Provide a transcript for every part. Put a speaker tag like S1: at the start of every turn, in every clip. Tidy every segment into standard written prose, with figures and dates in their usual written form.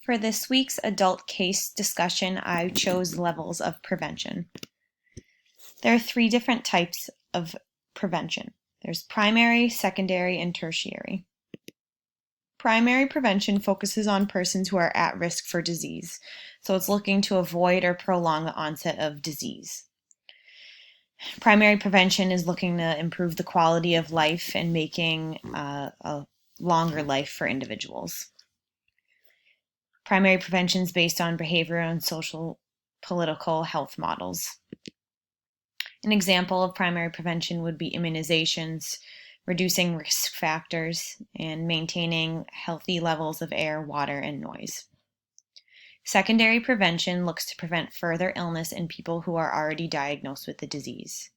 S1: For this week's adult case discussion, I chose levels of prevention. There are three different types of prevention. There's primary, secondary, and tertiary. Primary prevention focuses on persons who are at risk for disease, so it's looking to avoid or prolong the onset of disease. Primary prevention is looking to improve the quality of life and making a longer life for individuals. Primary prevention is based on behavioral and social political health models. An example of primary prevention would be immunizations, reducing risk factors, and maintaining healthy levels of air, water, and noise. Secondary prevention looks to prevent further illness in people who are already diagnosed with the disease.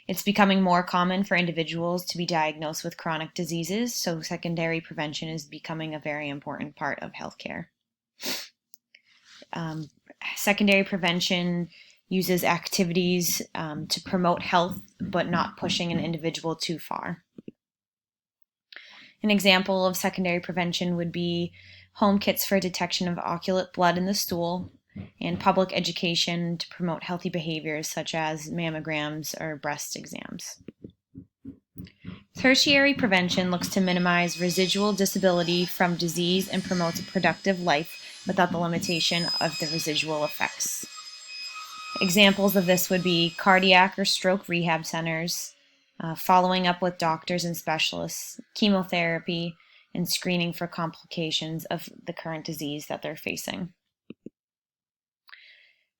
S1: It's becoming more common for individuals to be diagnosed with chronic diseases, so secondary prevention is becoming a very important part of healthcare. Secondary prevention uses activities to promote health, but not pushing an individual too far. An example of secondary prevention would be home kits for detection of oculate blood in the stool and public education to promote healthy behaviors such as mammograms or breast exams. Tertiary prevention looks to minimize residual disability from disease and promotes a productive life without the limitation of the residual effects. Examples of this would be cardiac or stroke rehab centers, following up with doctors and specialists, chemotherapy, and screening for complications of the current disease that they're facing.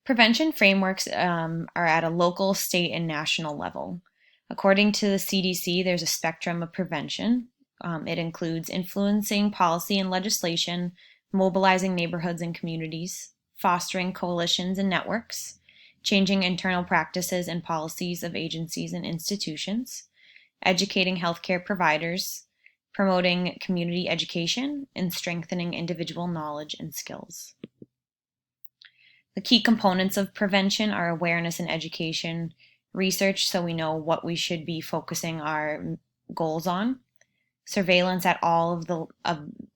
S1: Prevention frameworks are at a local, state, and national level. According to the CDC, there's a spectrum of prevention. It includes influencing policy and legislation, mobilizing neighborhoods and communities, fostering coalitions and networks, changing internal practices and policies of agencies and institutions, educating healthcare providers, promoting community education, and strengthening individual knowledge and skills. The key components of prevention are awareness and education, research so we know what we should be focusing our goals on, surveillance at all of the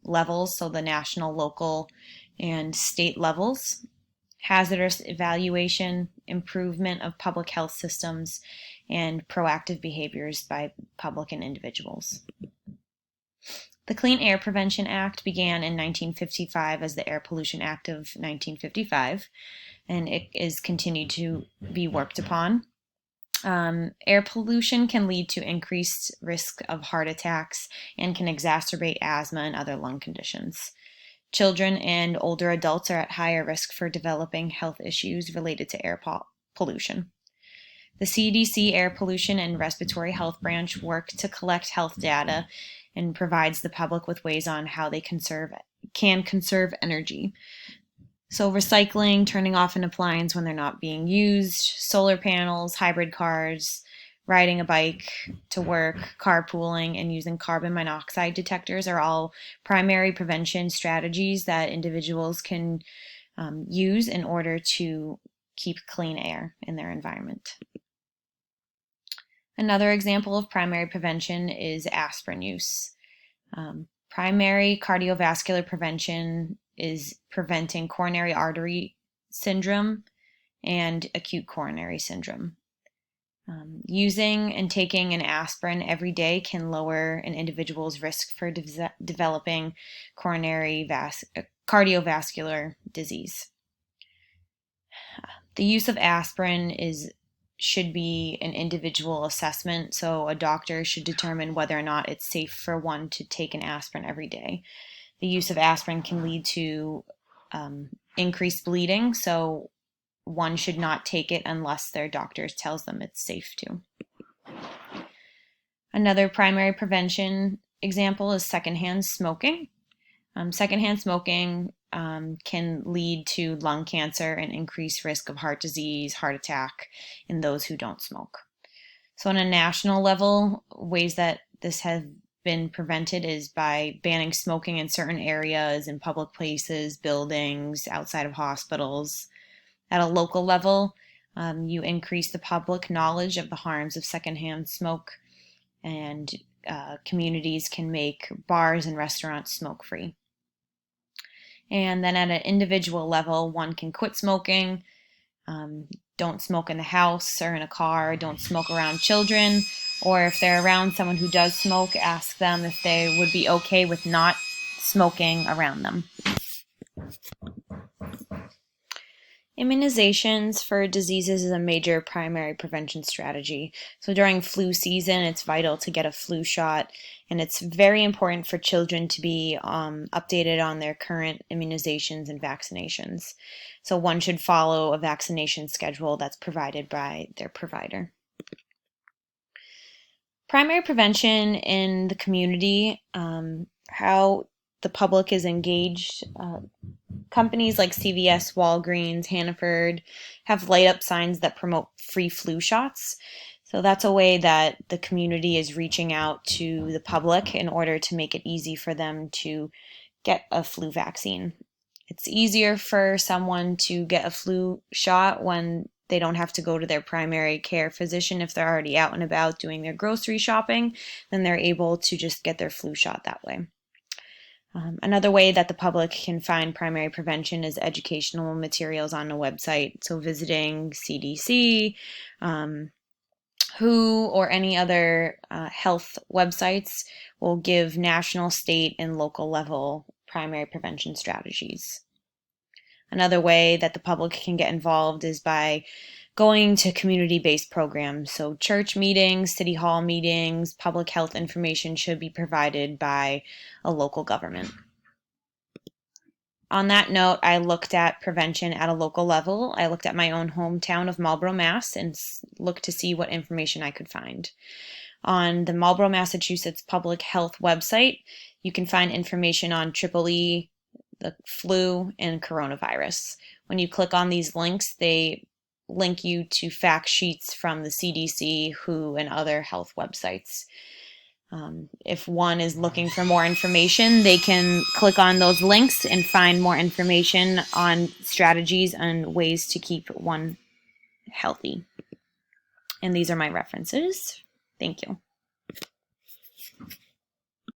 S1: levels, so the national, local, and state levels, hazardous evaluation, improvement of public health systems, and proactive behaviors by public and individuals. The Clean Air Prevention Act began in 1955 as the Air Pollution Act of 1955, and it is continued to be worked upon. Air pollution can lead to increased risk of heart attacks and can exacerbate asthma and other lung conditions. Children and older adults are at higher risk for developing health issues related to air pollution. The CDC Air Pollution and Respiratory Health Branch work to collect health data and provides the public with ways on how they can conserve energy. So recycling, turning off an appliance when they're not being used, solar panels, hybrid cars, riding a bike to work, carpooling, and using carbon monoxide detectors are all primary prevention strategies that individuals can use in order to keep clean air in their environment. Another example of primary prevention is aspirin use. Primary cardiovascular prevention is preventing coronary artery syndrome and acute coronary syndrome. Using and taking an aspirin every day can lower an individual's risk for developing cardiovascular disease. The use of aspirin should be an individual assessment, so a doctor should determine whether or not it's safe for one to take an aspirin every day. The use of aspirin can lead to increased bleeding, so one should not take it unless their doctor tells them it's safe to. Another primary prevention example is secondhand smoking. Secondhand smoking can lead to lung cancer and increased risk of heart disease, heart attack in those who don't smoke. So on a national level, ways that this has been prevented is by banning smoking in certain areas, in public places, buildings, outside of hospitals. At a local level, you increase the public knowledge of the harms of secondhand smoke, and communities can make bars and restaurants smoke-free. And then at an individual level, one can quit smoking. Don't smoke in the house or in a car. Don't smoke around children. Or if they're around someone who does smoke, ask them if they would be okay with not smoking around them. Immunizations for diseases is a major primary prevention strategy. So during flu season, it's vital to get a flu shot, and it's very important for children to be updated on their current immunizations and vaccinations. So one should follow a vaccination schedule that's provided by their provider. Primary prevention in the community, how the public is engaged. Companies like CVS, Walgreens, Hannaford have light up signs that promote free flu shots. So that's a way that the community is reaching out to the public in order to make it easy for them to get a flu vaccine. It's easier for someone to get a flu shot when they don't have to go to their primary care physician if they're already out and about doing their grocery shopping, then they're able to just get their flu shot that way. Another way that the public can find primary prevention is educational materials on a website. So visiting CDC, WHO, or any other health websites will give national, state, and local level primary prevention strategies. Another way that the public can get involved is by going to community-based programs. So church meetings, city hall meetings, public health information should be provided by a local government. On that note, I looked at prevention at a local level. I looked at my own hometown of Marlborough, Mass, and looked to see what information I could find. On the Marlborough, Massachusetts Public Health website, you can find information on EEE, the flu, and coronavirus. When you click on these links, they link you to fact sheets from the CDC, WHO, and other health websites. If one is looking for more information, they can click on those links and find more information on strategies and ways to keep one healthy. And these are my references. Thank you.